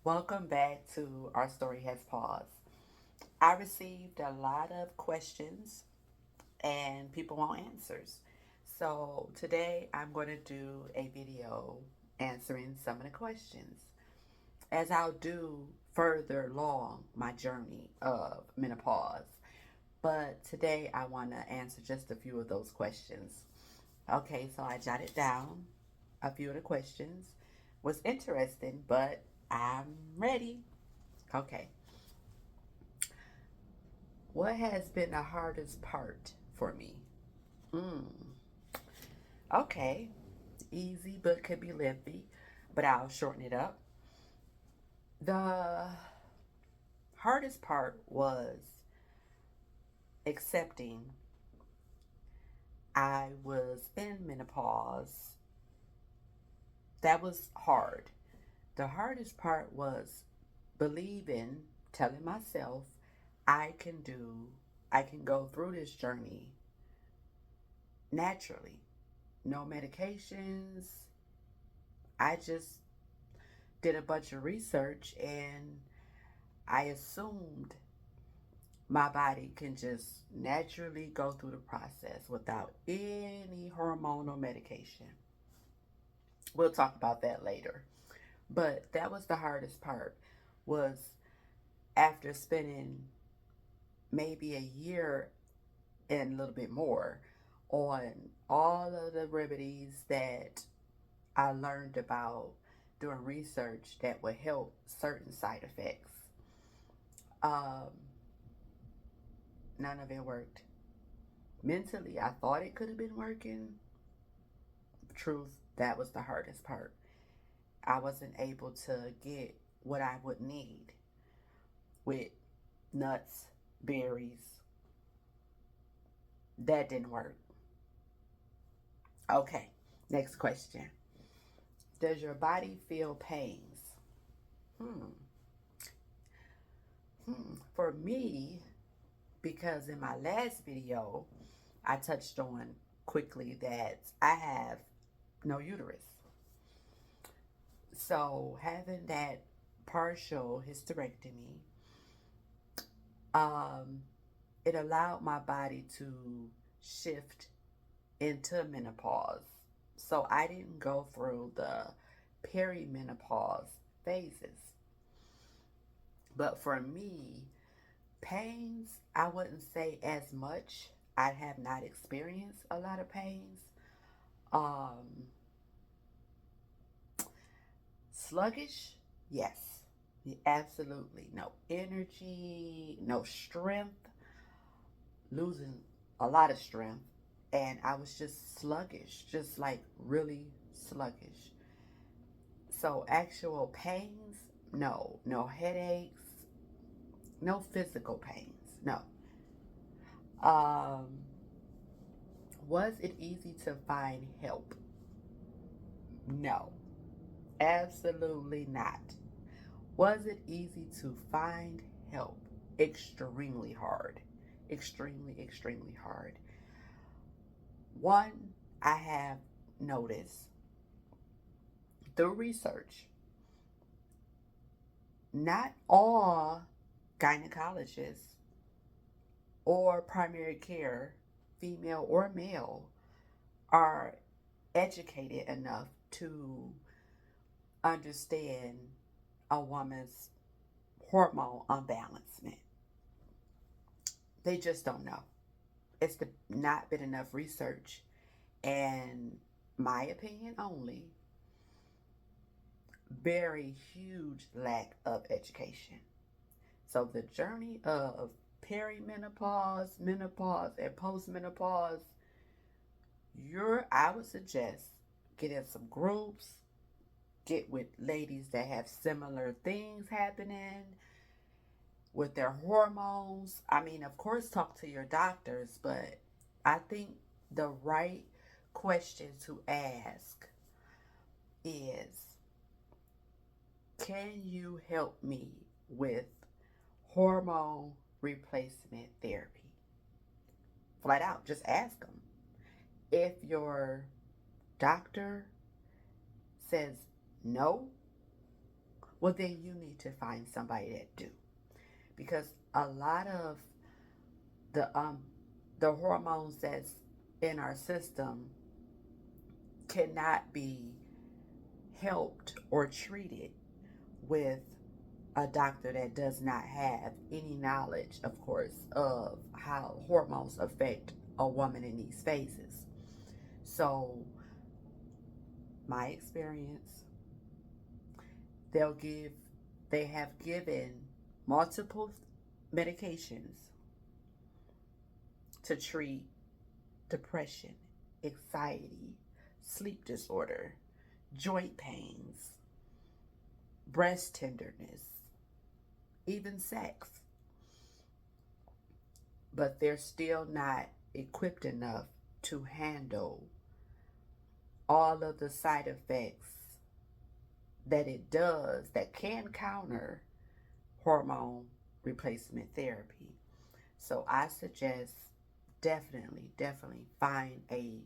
Welcome back to Our Story Has Paused. I received a lot of questions and people want answers. So today I'm going to do a video answering some of the questions as I'll do further along my journey of menopause. But today I want to answer just a few of those questions. Okay, so I jotted down a few of the questions. Was interesting, but I'm ready. Okay. What has been the hardest part for me? Mm, okay. Easy, but could be lengthy, but I'll shorten it up. The hardest part was accepting I was in menopause. That was hard. The hardest part was believing, telling myself I can do, I can go through this journey naturally. No medications. I just did a bunch of research and I assumed my body can just naturally go through the process without any hormonal medication. We'll talk about that later. But that was the hardest part was after spending maybe a year and a little bit more on all of the remedies that I learned about doing research that would help certain side effects. Um, None of it worked. Mentally, I thought it could have been working. Truth, that was the hardest part. I wasn't able to get what I would need with nuts, berries. That didn't work. Okay, next question. Does your body feel pains? Hmm. For me, because in my last video, I touched on quickly that I have no uterus. So having that partial hysterectomy, um, it allowed my body to shift into menopause. So I didn't go through the perimenopause phases. But for me, pains, I wouldn't say as much. I have not experienced a lot of pains. Um, Sluggish, yes, absolutely. No energy, no strength, losing a lot of strength. And I was just sluggish, just like really sluggish. So, actual pains, no. No headaches, no physical pains, no. Um, was it easy to find help? No, absolutely not. Was it easy to find help? Extremely hard. Extremely, extremely hard. One, I have noticed through research, not all gynecologists or primary care, female or male, are educated enough to understand a woman's hormone unbalancement. They just don't know. Not been enough research, and my opinion only, very huge lack of education. So the journey of perimenopause, menopause, and postmenopause, I would suggest get in some groups, get with ladies that have similar things happening with their hormones. I mean, of course, talk to your doctors, but I think the right question to ask is, can you help me with hormone replacement therapy? Flat out, just ask them. If your doctor says no, well, then you need to find somebody that do. Because a lot of the um the hormones that's in our system cannot be helped or treated with a doctor that does not have any knowledge, of course, of how hormones affect a woman in these phases. So, my experience, they'll give, they have given multiple medications to treat depression, anxiety, sleep disorder, joint pains, breast tenderness, even sex. But they're still not equipped enough to handle all of the side effects that it does that can counter hormone replacement therapy. So I suggest definitely find a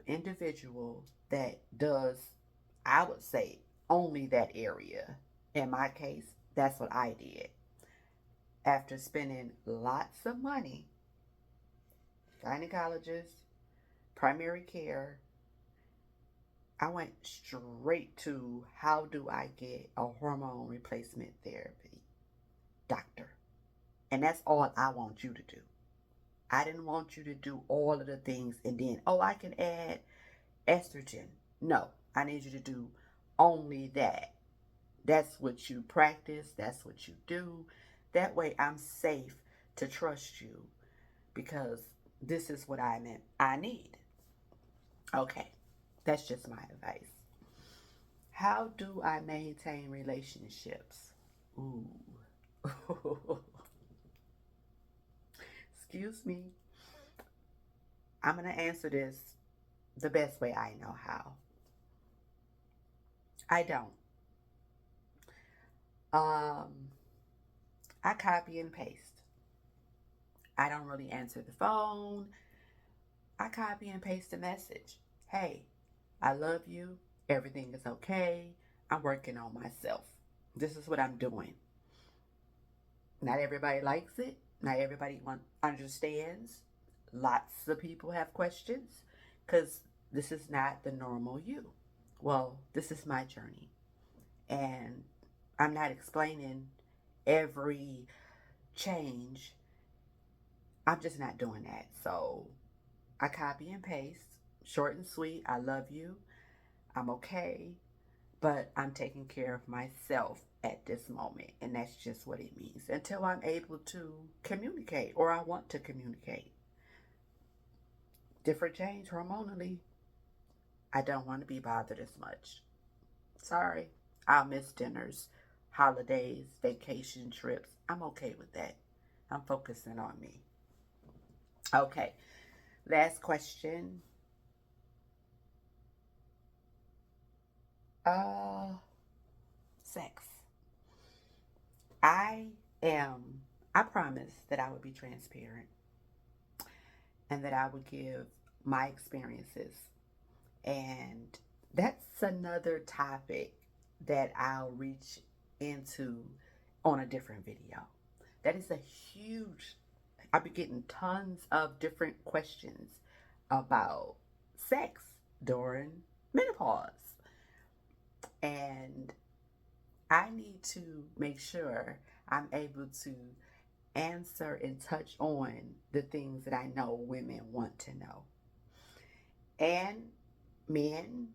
individual that does, I would say, only that area. In my case, that's what I did. After spending lots of money, gynecologist, primary care, I went straight to how do I get a hormone replacement therapy doctor. And that's all I want you to do. I didn't want you to do all of the things and then, oh, I can add estrogen. No, I need you to do only that. That's what you practice, that's what you do. That way I'm safe to trust you because this is what I need. Okay, that's just my advice. How do I maintain relationships? Ooh. Excuse me. I'm going to answer this the best way I know how. I don't. Um, I copy and paste. I don't really answer the phone. I copy and paste a message. Hey, I love you. Everything is okay. I'm working on myself. This is what I'm doing. Not everybody likes it. Not everybody understands. Lots of people have questions because this is not the normal you. Well, this is my journey. And I'm not explaining every change. I'm just not doing that. So I copy and paste, short and sweet. I love you. I'm okay. But I'm taking care of myself at this moment. And that's just what it means until I'm able to communicate or I want to communicate. Different change hormonally. I don't want to be bothered as much. Sorry. I'll miss dinners, holidays, vacation trips. I'm okay with that. I'm focusing on me. Okay. Last question. Uh, Sex. I am, I promised that I would be transparent and that I would give my experiences. And that's another topic that I'll reach into on a different video. That is a huge, I'll be getting tons of different questions about sex during menopause. And I need to make sure I'm able to answer and touch on the things that I know women want to know. And men,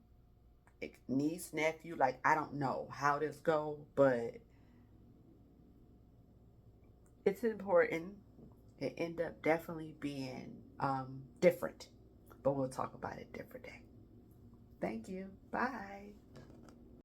niece, nephew, like I don't know how this go, but it's important. It end up definitely being different, but we'll talk about it different day. Thank you. Bye.